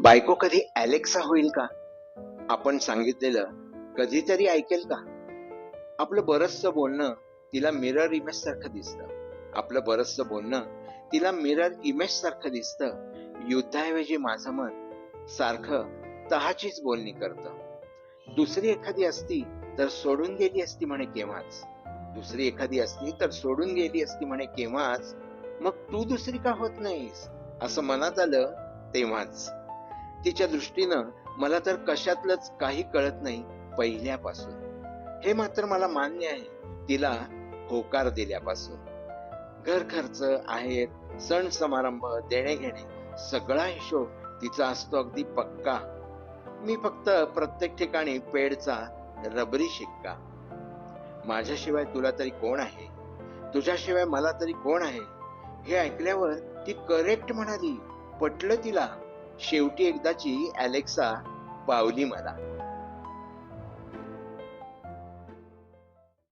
बायको कधी अलेक्सा होईल का? आपण सांगितलेलं कधीतरी ऐकेल का? आपलं बरचसं बोलणं तिला मिरर इमेज सारखं दिसतं. आपलं बरचसं बोलणं तिला मिरर इमेज सारखं दिसतं. युद्धाऐवजी माझं मन सारखं तहाचीच बोलणी करतं. दुसरी एखादी असती तर सोडून गेली असती म्हणे केव्हाच. दुसरी एखादी असती तर सोडून गेली असती म्हणे केव्हाच. मग तू दुसरी का होत नाहीस असं मनात आलं तेव्हाच. तिच्या दृष्टीनं मला तर कशातलंच काही कळत नाही पहिल्यापासून. हे मात्र मला मान्य आहे तिला होकार दिल्यापासून. घर खर्च, आहेर, सण समारंभ, देणे घेणे सगळा हिशोब तिचा असतो अगदी पक्का. मी फक्त प्रत्येक ठिकाणी पेडचा रबरी शिक्का. माझ्याशिवाय तुला तरी कोण आहे, तुझ्याशिवाय मला तरी कोण आहे, हे ऐकल्यावर ती करेक्ट म्हणाली. पटलं तिला. शेवटी एकदाची अलेक्सा पावली मला.